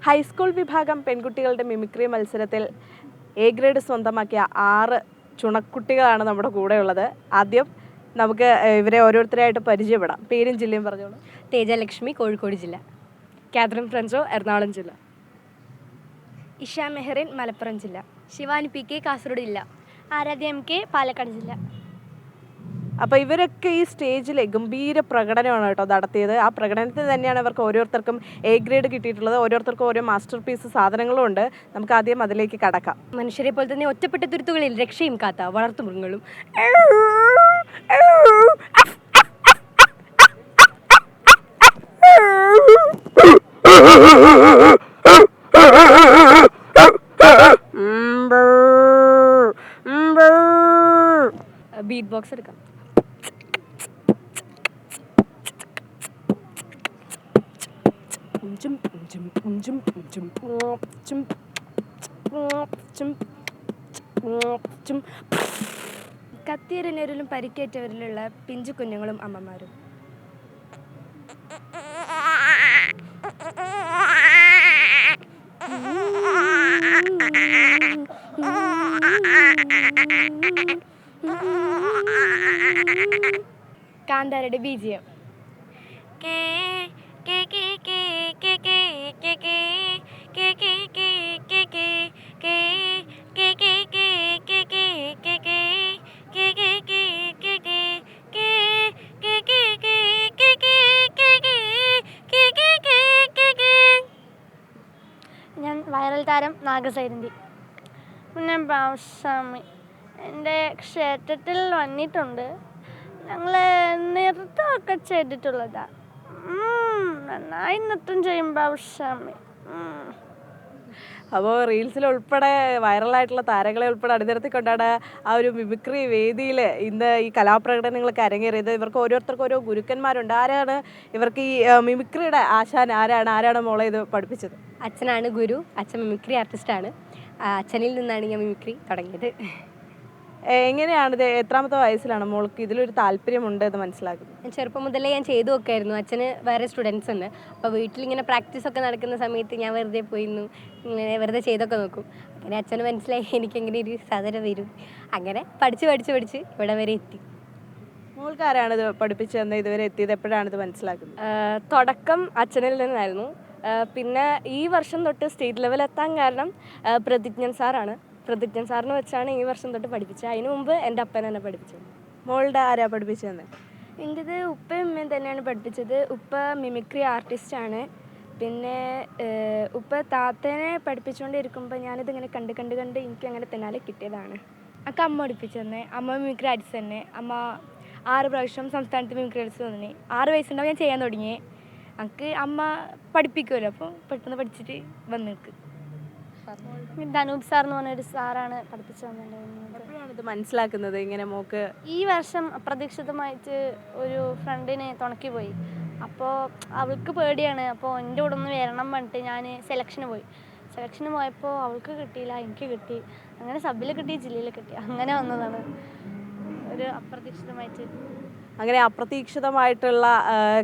High school വിഭാഗം പെൺകുട്ടികളുടെ mimicry മത്സരത്തിൽ എ ഗ്രേഡ് സ്വന്തമാക്കിയ 6 ചുണക്കുട്ടികളാണ് നമ്മുടെ കൂടെയുള്ളത്. ആദ്യം നമുക്ക് ഇവരെ ഓരോരുത്തരായിട്ട് പരിചയപ്പെടാം. പേരും ജില്ലയും പറഞ്ഞോളൂ. തേജലക്ഷ്മി, കോഴിക്കോട് ജില്ല. കാതറിൻ ഫ്രൻസോ, എറണാകുളം ജില്ല. ഇഷ മെഹറിൻ, മലപ്പുറം ജില്ല. ശിവാനി പി കെ, കാസർഗോഡ് ജില്ല. ആരാധ്യ എം കെ, പാലക്കാട് ജില്ല. അപ്പോൾ ഇവരൊക്കെ ഈ സ്റ്റേജിൽ ഗംഭീര പ്രകടനമാണ് കേട്ടോ നടത്തിയത്. ആ പ്രകടനത്തിൽ തന്നെയാണ് ഇവർക്ക് ഓരോരുത്തർക്കും എ ഗ്രേഡ് കിട്ടിയിട്ടുള്ളത്. ഓരോരുത്തർക്കും ഓരോ മാസ്റ്റർ പീസ് സാധനങ്ങളും ഉണ്ട്. നമുക്ക് ആദ്യം അതിലേക്ക് കടക്കാം. മനുഷ്യരെ പോലെ തന്നെ ഒറ്റപ്പെട്ട തുരുത്തുകളിൽ രക്ഷയും കാത്ത വളർത്തുമൃഗങ്ങളും. ബീറ്റ് ബോക്സ് എടുക്കാം. കത്തിയെറിഞ്ഞവരിലും പരിക്കേറ്റവരിലുള്ള പിഞ്ചു കുഞ്ഞുങ്ങളും അമ്മമാരും. കാന്താരയുടെ ബീജിയം. ഞാൻ വൈറൽ താരം നാഗസൈരന്തി. പിന്നെ ബാബുസ്വാമി എൻ്റെ ക്ഷേത്രത്തിൽ വന്നിട്ടുണ്ട്. ഞങ്ങൾ നൃത്തമൊക്കെ ചെയ്തിട്ടുള്ളതാ. നന്നായി നൃത്തം ചെയ്യും ബാബുസ്വാമി. അപ്പോൾ റീൽസിൽ ഉൾപ്പെടെ വൈറലായിട്ടുള്ള താരങ്ങളെ ഉൾപ്പെടെ അണിനിരത്തിക്കൊണ്ടാണ് ആ ഒരു മിമിക്രി വേദിയിൽ ഇന്ന് ഈ കലാപ്രകടനങ്ങളൊക്കെ അരങ്ങേറിയത്. ഇവർക്ക് ഓരോരുത്തർക്കും ഓരോ ഗുരുക്കന്മാരുണ്ട്. ആരാണ് ഇവർക്ക് ഈ മിമിക്രിയുടെ ആശാൻ? ആരാണ് മോളെ ഇത് പഠിപ്പിച്ചത്? അച്ഛനാണ് ഗുരു. അച്ഛൻ മിമിക്രി ആർട്ടിസ്റ്റാണ്. അച്ഛനിൽ നിന്നാണ് ഞാൻ മിമിക്രി തുടങ്ങിയത്. എങ്ങനെയാണിത്? എത്രാമത്തെ വയസ്സിലാണ് മോൾക്ക് ഇതിലൊരു താല്പര്യമുണ്ട് എന്ന് മനസ്സിലാക്കുന്നത്? ഞാൻ ചെറുപ്പം മുതലേ ഞാൻ ചെയ്തു നോക്കായിരുന്നു. അച്ഛന് വേറെ സ്റ്റുഡൻസ് ഉണ്ട്. അപ്പോൾ വീട്ടിലിങ്ങനെ പ്രാക്ടീസൊക്കെ നടക്കുന്ന സമയത്ത് ഞാൻ വെറുതെ പോയിരുന്നു ഇങ്ങനെ വെറുതെ ചെയ്തൊക്കെ നോക്കും. അങ്ങനെ അച്ഛന് മനസ്സിലായി എനിക്കെങ്ങനെ ഒരു സാധനം വരും. അങ്ങനെ പഠിച്ച് ഇവിടെ വരെ എത്തി. മോൾക്ക് ആരാണിത് പഠിപ്പിച്ചു തന്നെ ഇതുവരെ എത്തിയത്? എപ്പോഴാണിത് മനസ്സിലാക്കുന്നത്? തുടക്കം അച്ഛനിൽ നിന്നായിരുന്നു. പിന്നെ ഈ വർഷം തൊട്ട് സ്റ്റേറ്റ് ലെവൽ എത്താൻ കാരണം പ്രതിജ്ഞൻ സാറാണ്. പ്രതിജ്ഞൻ സാറിന് വെച്ചാണ് ഈ വർഷം തൊട്ട് പഠിപ്പിച്ചത്. അതിന് മുമ്പ് എൻ്റെ അപ്പൻ എന്നെ പഠിപ്പിച്ചത്. മോളുടെ ആരാ പഠിപ്പിച്ചത്? എൻ്റെത് ഉപ്പയും ഉമ്മയും തന്നെയാണ് പഠിപ്പിച്ചത്. ഉപ്പ മിമിക്രി ആർട്ടിസ്റ്റാണ്. പിന്നെ ഉപ്പ താത്തേനെ പഠിപ്പിച്ചുകൊണ്ടിരിക്കുമ്പോൾ ഞാനിതിങ്ങനെ കണ്ട് എനിക്ക് അങ്ങനെ തെന്നാലെ കിട്ടിയതാണ്. അമ്മ അമ്മ പഠിപ്പിച്ചു തന്നെ. അമ്മ മിമിക്രി ആർട്ടിസ്റ്റ് തന്നെ. അമ്മ 6 പ്രാവശ്യം സംസ്ഥാനത്ത് മിമിക്രി ആർട്ടിസ്റ്റ് തന്നെ. 6 വയസ്സുണ്ടാവും ഞാൻ ചെയ്യാൻ തുടങ്ങിയേ. എനിക്ക് അമ്മ പഠിപ്പിക്കുമല്ലോ, അപ്പോൾ പെട്ടെന്ന് പഠിച്ചിട്ട് വന്ന് നിൽക്ക്. ധനൂപ് സാർ എന്ന് പറഞ്ഞൊരു സാറാണ് പഠിപ്പിച്ചു തന്നിട്ടുണ്ടായിരുന്നത്. എപ്പോഴാണ് ഇത് മനസ്സിലാക്കുന്നത് ഇങ്ങനെ മോക്ക്? ഈ വർഷം അപ്രതീക്ഷിതമായിട്ട് ഒരു ഫ്രണ്ടിനെ തുണക്കി പോയി. അപ്പോൾ അവൾക്ക് പേടിയാണ്. അപ്പോൾ എൻ്റെ കൂടെ ഒന്ന് വരണം പറഞ്ഞിട്ട് ഞാൻ സെലക്ഷന് പോയപ്പോൾ അവൾക്ക് കിട്ടിയില്ല, എനിക്ക് കിട്ടി. അങ്ങനെ സബിൽ കിട്ടി, ജില്ലയിൽ കിട്ടി. അങ്ങനെ വന്നതാണ് ഒരു അപ്രതീക്ഷിതമായിട്ട്. അങ്ങനെ അപ്രതീക്ഷിതമായിട്ടുള്ള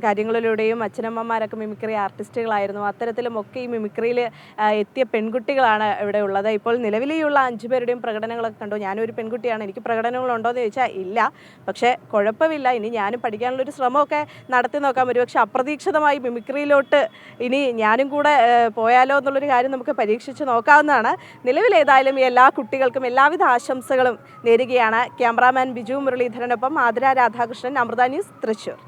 കാര്യങ്ങളിലൂടെയും അച്ഛനമ്മമാരൊക്കെ മിമിക്രി ആർട്ടിസ്റ്റുകളായിരുന്നു. അത്തരത്തിലുമൊക്കെ ഈ മിമിക്രിയിൽ എത്തിയ പെൺകുട്ടികളാണ് ഇവിടെ ഉള്ളത്. ഇപ്പോൾ നിലവിലെയുള്ള 5 പേരുടെയും പ്രകടനങ്ങളൊക്കെ കണ്ടു. ഞാനൊരു പെൺകുട്ടിയാണ്, എനിക്ക് പ്രകടനങ്ങളുണ്ടോ എന്ന് ചോദിച്ചാൽ ഇല്ല. പക്ഷേ കുഴപ്പമില്ല, ഇനി ഞാനും പഠിക്കാനുള്ളൊരു ശ്രമമൊക്കെ നടത്തി നോക്കാം. ഒരുപക്ഷെ അപ്രതീക്ഷിതമായി മിമിക്രിയിലോട്ട് ഇനി ഞാനും കൂടെ പോയാലോ എന്നുള്ളൊരു കാര്യം നമുക്ക് പരീക്ഷിച്ച് നോക്കാവുന്നതാണ്. നിലവിലേതായാലും എല്ലാ കുട്ടികൾക്കും എല്ലാവിധ ആശംസകളും നേരുകയാണ്. ക്യാമറാമാൻ ബിജു മുരളീധരനൊപ്പം ആതിര രാധാകൃഷ്ണൻ, അമൃത ന്യൂസ്, തൃശ്ശൂർ.